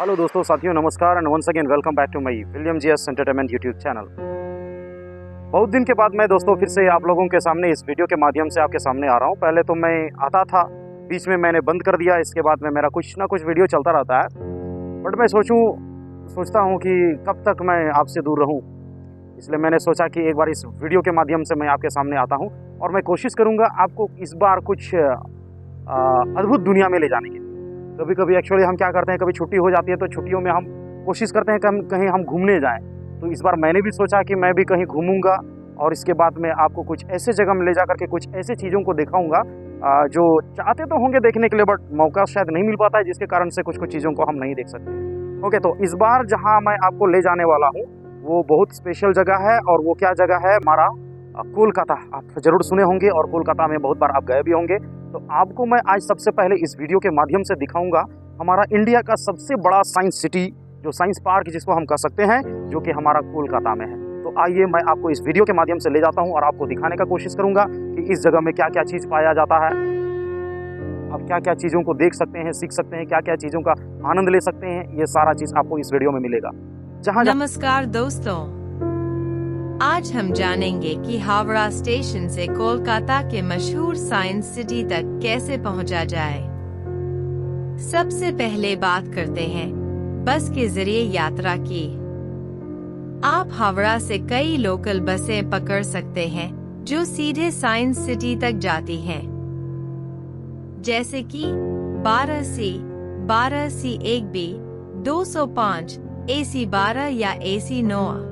Hello दोस्तों, साथियों, नमस्कार and once again welcome back to my William GS entertainment YouTube channel. बहुत दिन के बाद मैं दोस्तों फिर से आप लोगों के सामने इस वीडियो के माध्यम से आपके सामने आ रहा हूं। पहले तो मैं आता था, बीच में मैंने बंद कर दिया। इसके बाद में मेरा कुछ ना कुछ वीडियो चलता रहता है, बट मैं सोचता हूं कि कब तक मैं आपसे दूर रहूं। इसलिए मैंने सोचा कि एक बार इस वीडियो के माध्यम से मैं आपके सामने आता हूँ और मैं कोशिश करूँगा आपको इस बार कुछ अद्भुत दुनिया में ले जाने की। कभी कभी एक्चुअली हम क्या करते हैं, कभी छुट्टी हो जाती है तो छुट्टियों में हम कोशिश करते हैं कि कहीं हम घूमने जाएं। तो इस बार मैंने भी सोचा कि मैं भी कहीं घूमूंगा और इसके बाद में आपको कुछ ऐसे जगह में ले जा करके कुछ ऐसे चीज़ों को दिखाऊंगा जो चाहते तो होंगे देखने के लिए, बट मौका शायद नहीं मिल पाता है, जिसके कारण से कुछ चीज़ों को हम नहीं देख सकते। ओके, तो इस बार जहाँ मैं आपको ले जाने वाला हूँ वो बहुत स्पेशल जगह है। और वो क्या जगह है? हमारा कोलकाता। आप ज़रूर सुने होंगे और कोलकाता में बहुत बार आप गए भी होंगे। तो आपको मैं आज सबसे पहले इस वीडियो के माध्यम से दिखाऊंगा हमारा इंडिया का सबसे बड़ा साइंस सिटी, जो साइंस पार्क जिसको हम कह सकते हैं, जो कि हमारा कोलकाता में है। तो आइए मैं आपको इस वीडियो के माध्यम से ले जाता हूं और आपको दिखाने का कोशिश करूंगा कि इस जगह में क्या क्या चीज़ पाया जाता है। आप क्या क्या चीज़ों को देख सकते हैं, सीख सकते हैं, क्या क्या चीज़ों का आनंद ले सकते हैं, ये सारा चीज़ आपको इस वीडियो में मिलेगा। नमस्कार दोस्तों, आज हम जानेंगे कि हावड़ा स्टेशन से कोलकाता के मशहूर साइंस सिटी तक कैसे पहुंचा जाए। सबसे पहले बात करते हैं बस के जरिए यात्रा की। आप हावड़ा से कई लोकल बसें पकड़ सकते हैं जो सीधे साइंस सिटी तक जाती हैं, जैसे कि 12C, 12C1B, 205, AC12 या AC9।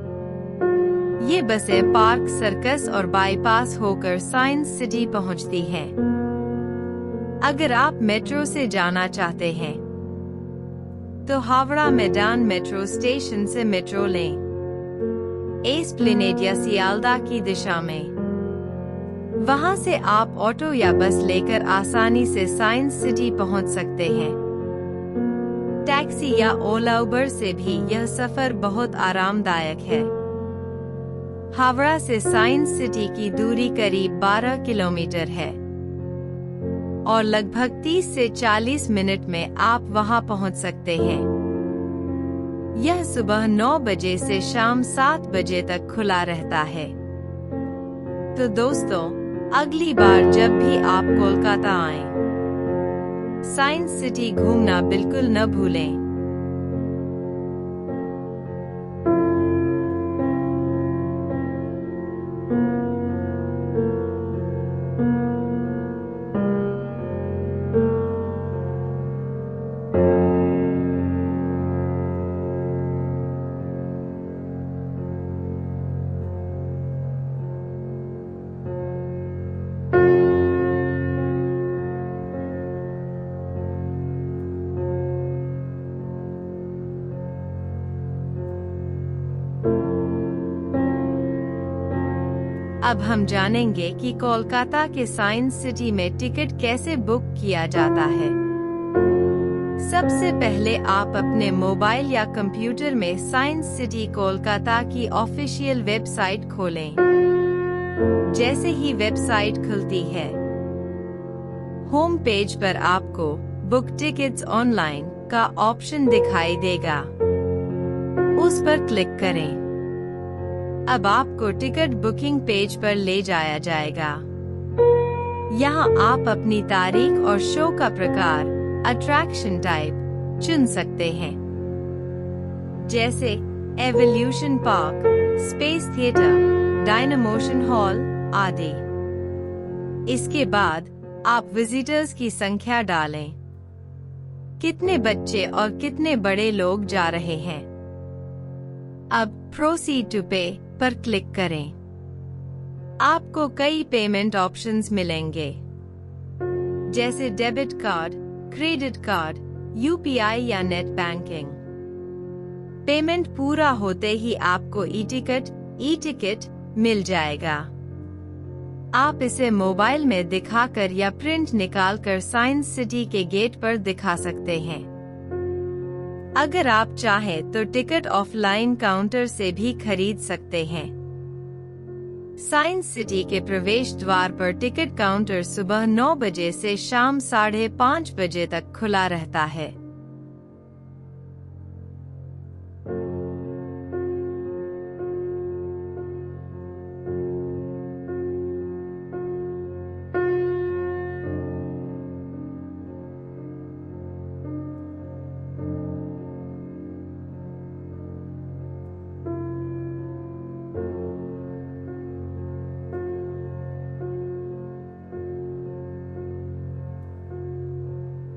ये बसें पार्क सर्कस और बाईपास होकर साइंस सिटी पहुंचती हैं। अगर आप मेट्रो से जाना चाहते हैं तो हावड़ा मैदान मेट्रो स्टेशन से मेट्रो लें, एस्प्लेनेड या सियालदा की दिशा में। वहां से आप ऑटो या बस लेकर आसानी से साइंस सिटी पहुंच सकते हैं। टैक्सी या ओला उबर से भी यह सफर बहुत आरामदायक है। हावड़ा से साइंस सिटी की दूरी करीब 12 किलोमीटर है और लगभग 30 से 40 मिनट में आप वहां पहुंच सकते हैं। यह सुबह 9 बजे से शाम 7 बजे तक खुला रहता है। तो दोस्तों, अगली बार जब भी आप कोलकाता आएं, साइंस सिटी घूमना बिल्कुल न भूलें। अब हम जानेंगे कि कोलकाता के साइंस सिटी में टिकट कैसे बुक किया जाता है। सबसे पहले आप अपने मोबाइल या कंप्यूटर में साइंस सिटी कोलकाता की ऑफिशियल वेबसाइट खोलें। जैसे ही वेबसाइट खुलती है, होम पेज पर आपको बुक टिकट्स ऑनलाइन का ऑप्शन दिखाई देगा। उस पर क्लिक करें। अब आपको टिकट बुकिंग पेज पर ले जाया जाएगा। यहाँ आप अपनी तारीख और शो का प्रकार, अट्रैक्शन टाइप चुन सकते हैं, जैसे evolution park, space theatre, Dynamotion hall आदि। इसके बाद आप विजिटर्स की संख्या डालें, कितने बच्चे और कितने बड़े लोग जा रहे हैं। अब प्रोसीड टू पे पर क्लिक करें। आपको कई पेमेंट ऑप्शंस मिलेंगे, जैसे debit card, credit card, UPI या नेट बैंकिंग। पेमेंट पूरा होते ही आपको ई टिकट मिल जाएगा। आप इसे मोबाइल में दिखाकर या प्रिंट निकालकर साइंस सिटी के गेट पर दिखा सकते हैं। अगर आप चाहें तो टिकट ऑफलाइन काउंटर से भी खरीद सकते हैं। साइंस सिटी के प्रवेश द्वार पर टिकट काउंटर सुबह 9 बजे से शाम 5:30 बजे तक खुला रहता है।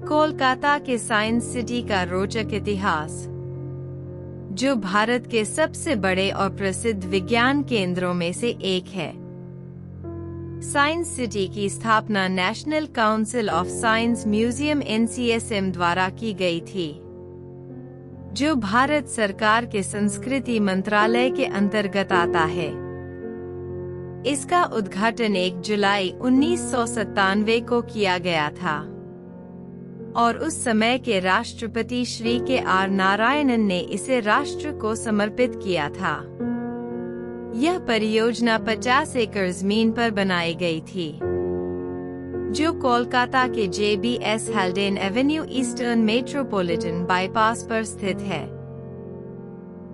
कोलकाता के साइंस सिटी का रोचक इतिहास, जो भारत के सबसे बड़े और प्रसिद्ध विज्ञान केंद्रों में से एक है। साइंस सिटी की स्थापना national council of science museum (NCSM) द्वारा की गई थी, जो भारत सरकार के संस्कृति मंत्रालय के अंतर्गत आता है। इसका उद्घाटन 1 जुलाई 1997 को किया गया था और उस समय के राष्ट्रपति श्री KR नारायणन ने इसे राष्ट्र को समर्पित किया था। यह परियोजना 50 एकड़ जमीन पर बनाई गई थी, जो कोलकाता के JBS हेल्डेन Avenue eastern metropolitan bypass पर स्थित है।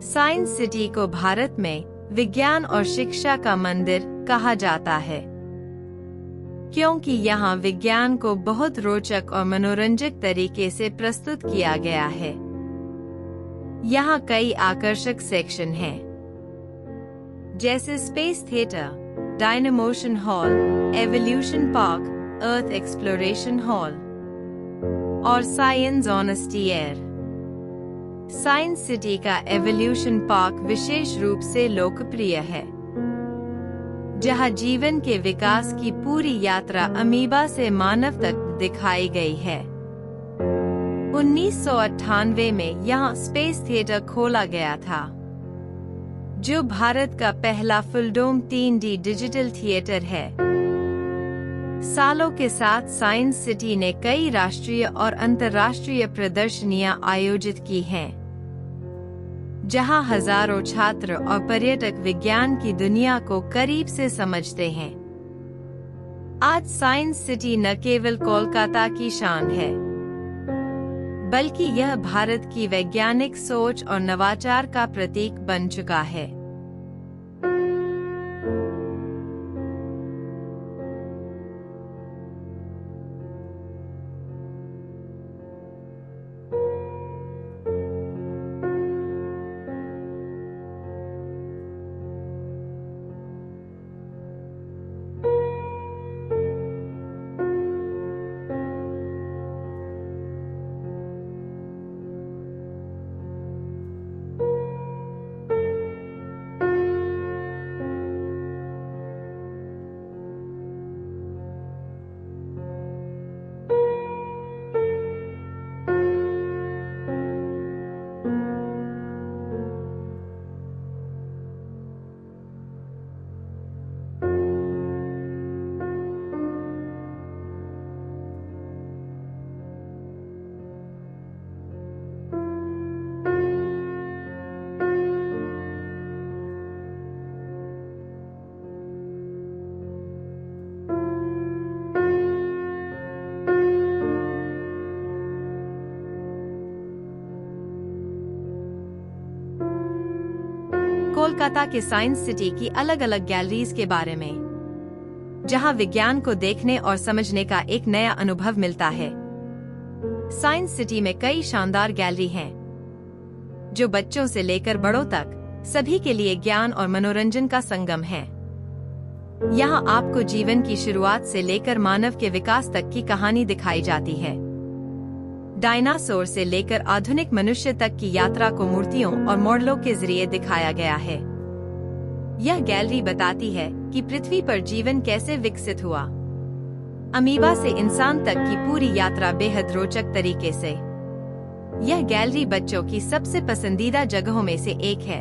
साइंस सिटी को भारत में विज्ञान और शिक्षा का मंदिर कहा जाता है, क्योंकि यहाँ विज्ञान को बहुत रोचक और मनोरंजक तरीके से प्रस्तुत किया गया है। यहाँ कई आकर्षक सेक्शन हैं, जैसे space theatre, Dynamotion hall, evolution park, earth exploration hall और science on sphere. Science city का एवोल्यूशन पार्क विशेष रूप से लोकप्रिय है, जहां जीवन के विकास की पूरी यात्रा अमीबा से मानव तक दिखाई गई है। 1998 में यहां स्पेस थिएटर खोला गया था, जो भारत का पहला फुल डोम 3D डिजिटल थिएटर है। सालों के साथ साइंस सिटी ने कई राष्ट्रीय और अंतर्राष्ट्रीय प्रदर्शनियां आयोजित की हैं, जहां हजारों छात्र और पर्यटक विज्ञान की दुनिया को करीब से समझते हैं। आज साइंस सिटी न केवल कोलकाता की शान है, बल्कि यह भारत की वैज्ञानिक सोच और नवाचार का प्रतीक बन चुका है। कोलकाता के साइंस सिटी की अलग अलग गैलरीज के बारे में, जहां विज्ञान को देखने और समझने का एक नया अनुभव मिलता है। साइंस सिटी में कई शानदार गैलरी हैं, जो बच्चों से लेकर बड़ों तक सभी के लिए ज्ञान और मनोरंजन का संगम है। यहाँ आपको जीवन की शुरुआत से लेकर मानव के विकास तक की कहानी दिखाई जाती है। डायनासोर से लेकर आधुनिक मनुष्य तक की यात्रा को मूर्तियों और मॉडलों के जरिए दिखाया गया है। यह गैलरी बताती है कि पृथ्वी पर जीवन कैसे विकसित हुआ, अमीबा से इंसान तक की पूरी यात्रा बेहद रोचक तरीके से। यह गैलरी बच्चों की सबसे पसंदीदा जगहों में से एक है।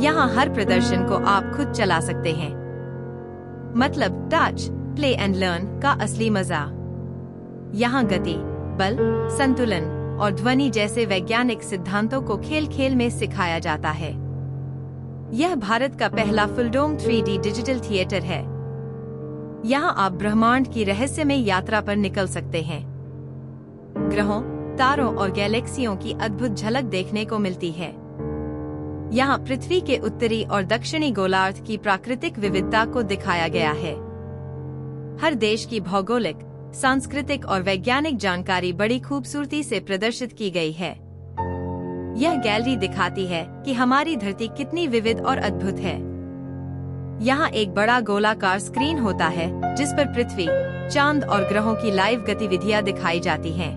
यहाँ हर प्रदर्शन को आप खुद चला सकते हैं, मतलब टच, प्ले एंड लर्न का असली मजा। यहाँ गति, बल, संतुलन और ध्वनि जैसे वैज्ञानिक सिद्धांतों को खेल खेल में सिखाया जाता है। यह भारत का पहला फुल डोम 3D डिजिटल थिएटर है। यहाँ आप ब्रह्मांड की रहस्यमय यात्रा पर निकल सकते हैं। ग्रहों, तारों और गैलेक्सियों की अद्भुत झलक देखने को मिलती है। यहाँ पृथ्वी के उत्तरी और दक्षिणी गोलार्ध की प्राकृतिक विविधता को दिखाया गया है। हर देश की भौगोलिक, सांस्कृतिक और वैज्ञानिक जानकारी बड़ी खूबसूरती से प्रदर्शित की गई है। यह गैलरी दिखाती है कि हमारी धरती कितनी विविध और अद्भुत है। यहाँ एक बड़ा गोलाकार स्क्रीन होता है जिस पर पृथ्वी, चांद और ग्रहों की लाइव गतिविधियां दिखाई जाती हैं।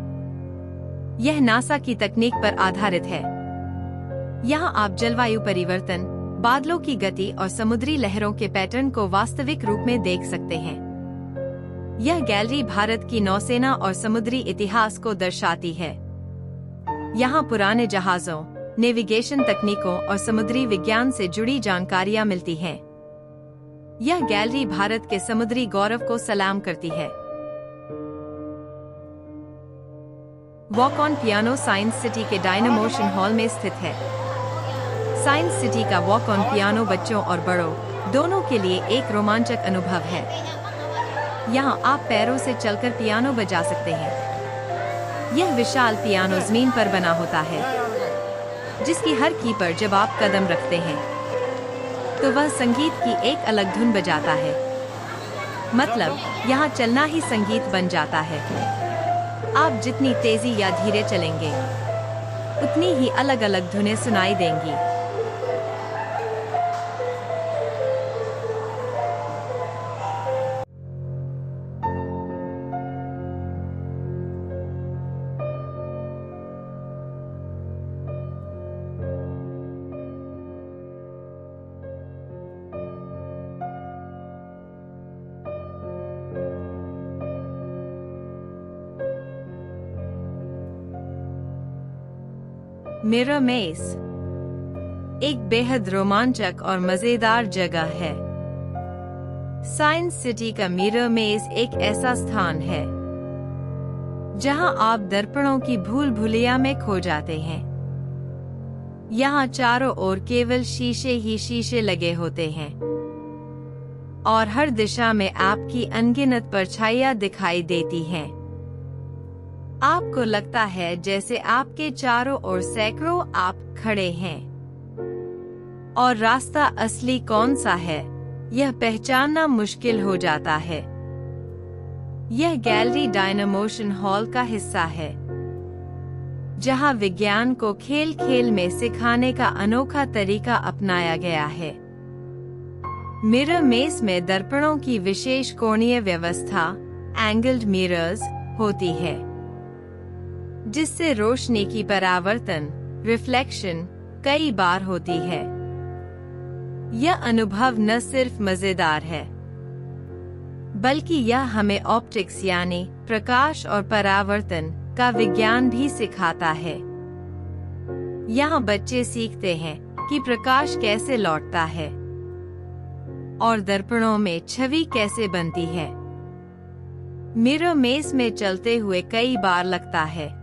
यह नासा की तकनीक पर आधारित है। यहाँ आप जलवायु परिवर्तन, बादलों की गति और समुद्री लहरों के पैटर्न को वास्तविक रूप में देख सकते हैं। यह गैलरी भारत की नौसेना और समुद्री इतिहास को दर्शाती है। यहाँ पुराने जहाजों, नेविगेशन तकनीकों और समुद्री विज्ञान से जुड़ी जानकारियाँ मिलती हैं। यह गैलरी भारत के समुद्री गौरव को सलाम करती है। Walk on piano science city के डायनामोशन हॉल में स्थित है। साइंस सिटी का वॉक ऑन पियानो बच्चों और बड़ों दोनों के लिए एक रोमांचक अनुभव है। यहाँ आप पैरों से चलकर पियानो बजा सकते हैं। यह विशाल पियानो जमीन पर बना होता है, जिसकी हर की पर जब आप कदम रखते हैं तो वह संगीत की एक अलग धुन बजाता है। मतलब यहाँ चलना ही संगीत बन जाता है। आप जितनी तेजी या धीरे चलेंगे, उतनी ही अलग अलग धुनें सुनाई देंगी। मिरर मेज एक बेहद रोमांचक और मजेदार जगह है। साइंस सिटी का मिरर मेज एक ऐसा स्थान है जहां आप दर्पणों की भूल भुलैया में खो जाते हैं। यहाँ चारों ओर केवल शीशे ही शीशे लगे होते हैं और हर दिशा में आपकी अनगिनत परछाइयां दिखाई देती हैं। आपको लगता है जैसे आपके चारों ओर सैकड़ों आप खड़े हैं और रास्ता असली कौन सा है यह पहचानना मुश्किल हो जाता है। यह गैलरी डायनामोशन हॉल का हिस्सा है, जहां विज्ञान को खेल खेल में सिखाने का अनोखा तरीका अपनाया गया है। मिरर मेज में दर्पणों की विशेष कोणीय व्यवस्था, एंगल्ड मिरर्स, होती है, जिससे रोशनी की परावर्तन, रिफ्लेक्शन, कई बार होती है। यह अनुभव न सिर्फ मजेदार है, बल्कि यह हमें ऑप्टिक्स यानी प्रकाश और परावर्तन का विज्ञान भी सिखाता है। यहाँ बच्चे सीखते हैं कि प्रकाश कैसे लौटता है और दर्पणों में छवि कैसे बनती है। मिरर मेज में चलते हुए कई बार लगता है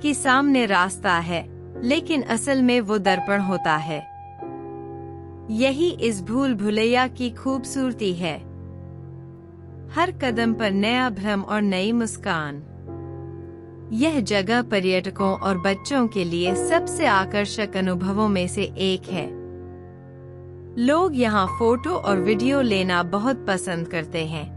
कि सामने रास्ता है, लेकिन असल में वो दर्पण होता है। यही इस भूल भुलैया की खूबसूरती है। हर कदम पर नया भ्रम और नई मुस्कान। यह जगह पर्यटकों और बच्चों के लिए सबसे आकर्षक अनुभवों में से एक है। लोग यहाँ फोटो और वीडियो लेना बहुत पसंद करते हैं।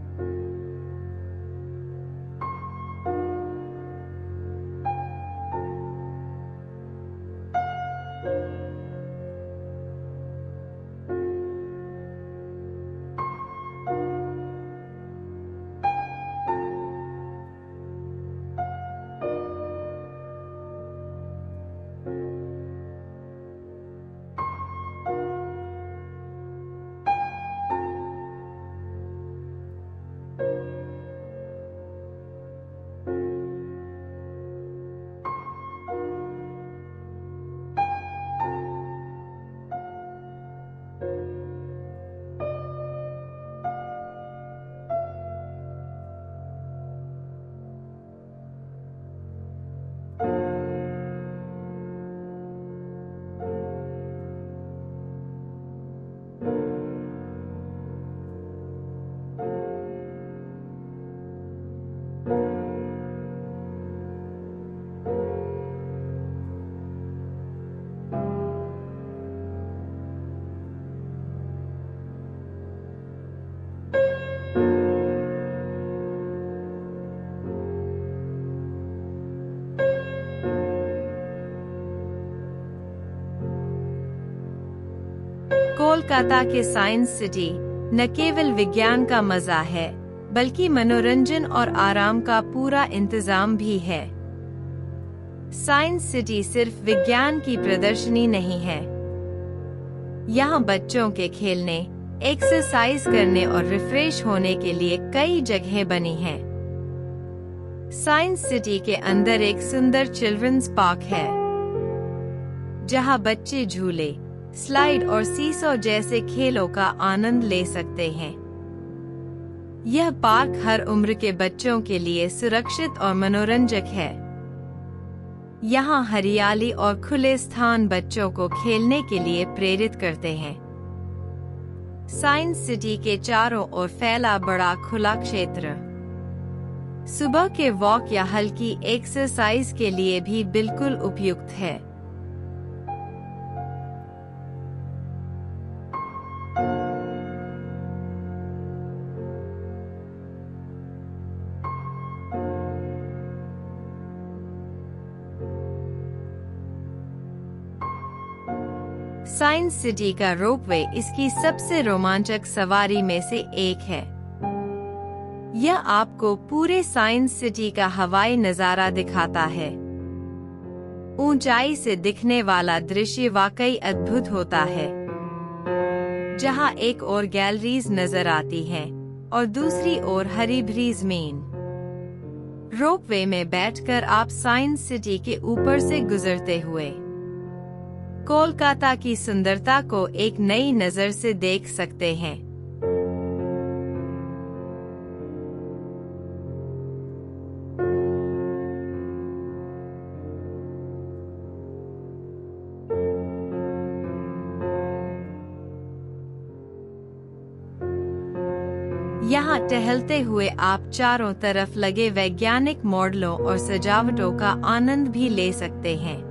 कोलकाता के साइंस सिटी न केवल विज्ञान का मजा है, बल्कि मनोरंजन और आराम का पूरा इंतजाम भी है। साइंस सिटी सिर्फ विज्ञान की प्रदर्शनी नहीं है। यहाँ बच्चों के खेलने, एक्सरसाइज करने और रिफ्रेश होने के लिए कई जगहें बनी हैं। साइंस सिटी के अंदर एक सुंदर चिल्ड्रंस पार्क है, जहाँ बच्चे झूले, स्लाइड और सीसॉ जैसे खेलों का आनंद ले सकते हैं। यह पार्क हर उम्र के बच्चों के लिए सुरक्षित और मनोरंजक है। यहाँ हरियाली और खुले स्थान बच्चों को खेलने के लिए प्रेरित करते हैं। साइंस सिटी के चारों ओर फैला बड़ा खुला क्षेत्र सुबह के वॉक या हल्की एक्सरसाइज के लिए भी बिल्कुल उपयुक्त है। साइंस सिटी का रोपवे इसकी सबसे रोमांचक सवारी में से एक है। यह आपको पूरे साइंस सिटी का हवाई नजारा दिखाता है। ऊंचाई से दिखने वाला दृश्य वाकई अद्भुत होता है, जहां एक ओर गैलरीज नजर आती हैं और दूसरी ओर हरी भरी जमीन। रोपवे में बैठकर आप साइंस सिटी के ऊपर से गुजरते हुए कोलकाता की सुंदरता को एक नई नजर से देख सकते हैं। यहाँ टहलते हुए आप चारों तरफ लगे वैज्ञानिक मॉडलों और सजावटों का आनंद भी ले सकते हैं।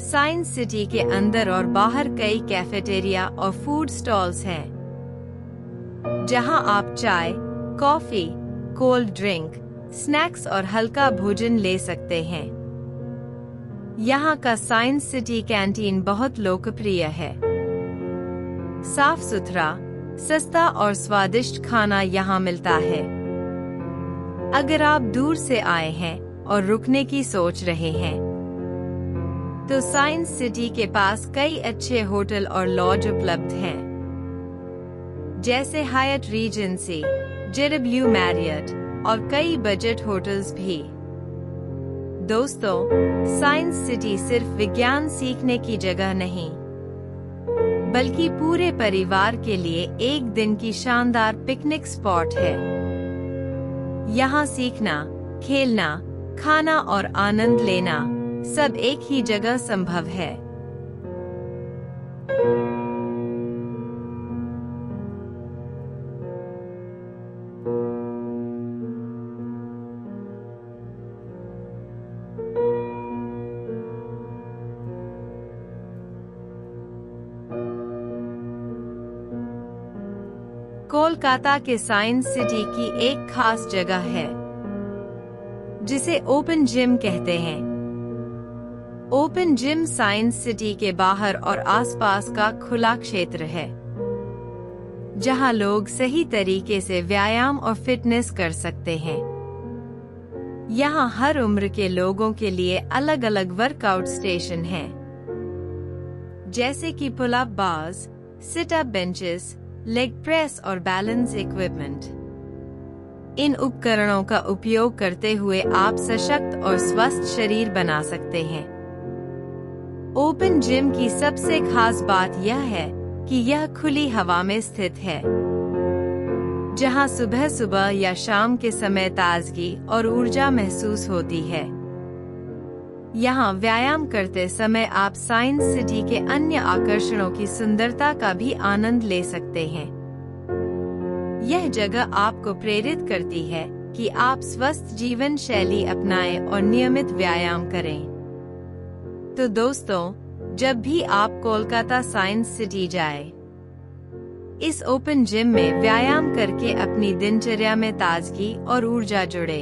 साइंस सिटी के अंदर और बाहर कई कैफेटेरिया और फूड स्टॉल्स हैं, जहां आप चाय, कॉफी, कोल्ड ड्रिंक, स्नैक्स और हल्का भोजन ले सकते हैं। यहाँ का साइंस सिटी कैंटीन बहुत लोकप्रिय है। साफ सुथरा, सस्ता और स्वादिष्ट खाना यहाँ मिलता है। अगर आप दूर से आए हैं और रुकने की सोच रहे हैं, तो साइंस सिटी के पास कई अच्छे होटल और लॉज उपलब्ध हैं, जैसे हायट रीजेंसी, JW मैरियट और कई बजट होटल्स भी। दोस्तों, साइंस सिटी सिर्फ विज्ञान सीखने की जगह नहीं, बल्कि पूरे परिवार के लिए एक दिन की शानदार पिकनिक स्पॉट है। यहाँ सीखना, खेलना, खाना और आनंद लेना सब एक ही जगह संभव है। कोलकाता के साइंस सिटी की एक खास जगह है, जिसे ओपन जिम कहते हैं। ओपन जिम साइंस सिटी के बाहर और आसपास का खुला क्षेत्र है, जहां लोग सही तरीके से व्यायाम और फिटनेस कर सकते हैं। यहाँ हर उम्र के लोगों के लिए अलग अलग वर्कआउट स्टेशन हैं, जैसे कि pull up bars, sit up benches, leg press और बैलेंस इक्विपमेंट। इन उपकरणों का उपयोग करते हुए आप सशक्त और स्वस्थ शरीर बना सकते हैं। ओपन जिम की सबसे खास बात यह है कि यह खुली हवा में स्थित है, जहां सुबह सुबह या शाम के समय ताजगी और ऊर्जा महसूस होती है। यहाँ व्यायाम करते समय आप साइंस सिटी के अन्य आकर्षणों की सुंदरता का भी आनंद ले सकते हैं। यह जगह आपको प्रेरित करती है कि आप स्वस्थ जीवन शैली अपनाएं और नियमित व्यायाम करें। तो दोस्तों, जब भी आप कोलकाता साइंस सिटी जाए, इस ओपन जिम में व्यायाम करके अपनी दिनचर्या में ताजगी और ऊर्जा जोड़े।